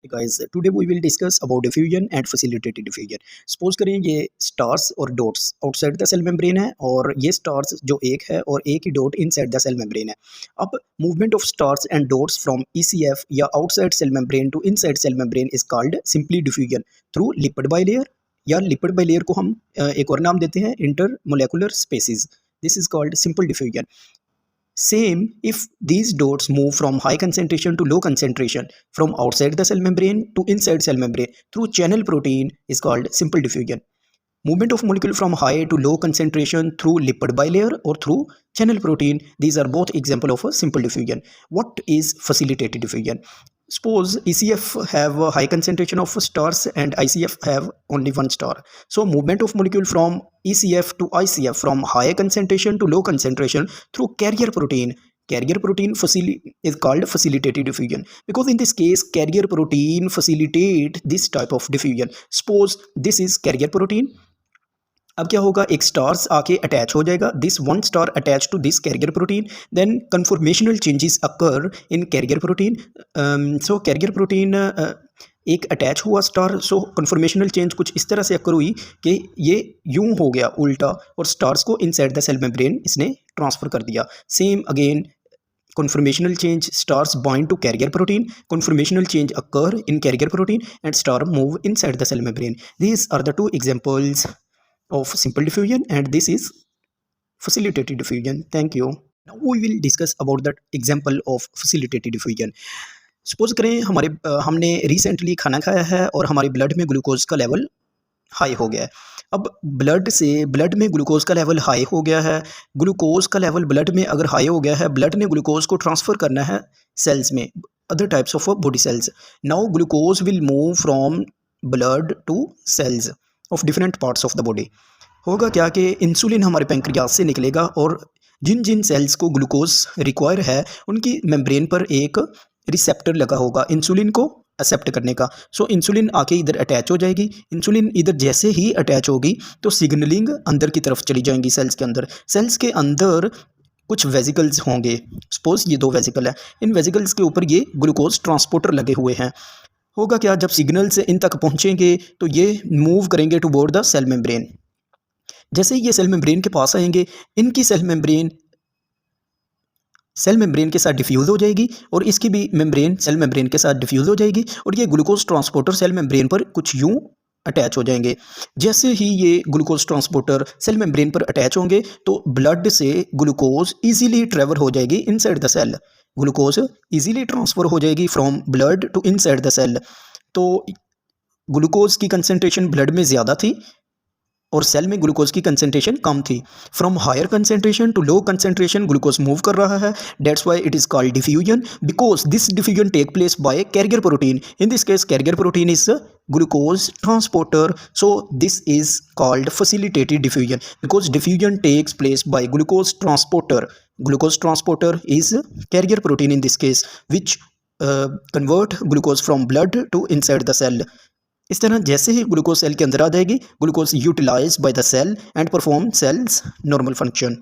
Guys today we will discuss about diffusion and facilitated diffusion. Suppose करें ये stars और dots outside the cell membrane है और ये स्टार्स जो एक है और एक ही dot inside the cell membrane है। अब movement of stars and dots from ECF या outside cell membrane to inside cell membrane is called simply diffusion through lipid bilayer, या लिपिड बाइलेयर को हम एक और नाम देते हैं इंटरमोलेकुलर spaces. This is called simple diffusion. Same if these dots move from high concentration to low concentration from outside the cell membrane to inside cell membrane through channel protein is called simple diffusion. Movement of molecule from high to low concentration through lipid bilayer or through channel protein, these are both example of a simple diffusion. What is facilitated diffusion? Suppose ECF have a high concentration of stars and ICF have only one star. So movement of molecule from ECF to ICF from high concentration to low concentration through carrier protein is called facilitated diffusion, because in this case carrier protein facilitate this type of diffusion. Suppose this is carrier protein. अब क्या होगा, एक stars आके attach हो जाएगा, this one star attach to this carrier protein, then conformational changes occur in carrier protein. So carrier protein एक attach हुआ star, so conformational change कुछ इस तरह से अकर हुई कि ये यूं हो गया उल्टा और स्टार्स को इनसाइड द सेल मेम्ब्रेन इसने ट्रांसफ़र कर दिया। Same again conformational change, stars bind to carrier protein, conformational change occur in carrier protein and star move inside the cell membrane. These are the two examples of simple diffusion and this is facilitated diffusion. Thank you. Now we will discuss about the example of facilitated diffusion. Suppose करें हमने recently खाना खाया है और हमारे blood में glucose का level high हो गया है। अब ब्लड में ग्लूकोज का लेवल हाई हो गया है। ग्लूकोज का लेवल ब्लड में अगर हाई हो गया है, ब्लड ने ग्लूकोज को ट्रांसफ़र करना है सेल्स में, other types of body cells. Now glucose will move from blood to cells of different parts of the body. होगा क्या कि इंसुलिन हमारे पैंक्रियाज से निकलेगा और जिन जिन सेल्स को ग्लूकोज रिक्वायर है उनकी मेम्ब्रेन पर एक रिसेप्टर लगा होगा इंसुलिन को एक्सेप्ट करने का। सो इंसुलिन आके इधर अटैच हो जाएगी। इंसुलिन इधर जैसे ही अटैच होगी तो सिग्नलिंग अंदर की तरफ चली जाएंगी सेल्स के अंदर। सेल्स के अंदर कुछ वेजिकल्स होंगे, सपोज ये दो वेजिकल है, इन वेजिकल्स के ऊपर ये ग्लूकोज ट्रांसपोर्टर लगे हुए हैं। होगा क्या, जब सिग्नल से इन तक पहुँचेंगे तो ये मूव करेंगे टुवर्ड द सेल मेम्ब्रेन। जैसे ही ये सेल मेम्ब्रेन के पास आएंगे, इनकी सेल मेम्ब्रेन के साथ डिफ्यूज़ हो जाएगी और इसकी भी मेम्ब्रेन सेल मेम्ब्रेन के साथ डिफ्यूज़ हो जाएगी और ये ग्लूकोज ट्रांसपोर्टर सेल मेम्ब्रेन पर कुछ यूं अटैच हो जाएंगे। जैसे ही ये ग्लूकोज ट्रांसपोर्टर सेल मेम्ब्रेन पर अटैच होंगे तो ब्लड से ग्लूकोज इजीली ट्रेवल हो जाएगी inside the cell. Glucose easily transfer हो जाएगी from blood to inside the cell. तो ग्लूकोज की कंसनट्रेशन ब्लड में ज़्यादा थी और सेल में ग्लूकोज की कंसंट्रेशन कम थी। From higher concentration to low concentration glucose move कर रहा है। That's why it is called diffusion, because this diffusion take place by carrier protein. In this case carrier protein is glucose transporter, so this is called facilitated diffusion because diffusion takes place by glucose transporter. Glucose transporter is carrier protein in this case which convert glucose from blood to inside the cell. इस तरह जैसे ही glucose cell के अंदर आ जाएगी, glucose utilize by the cell and perform cells normal function.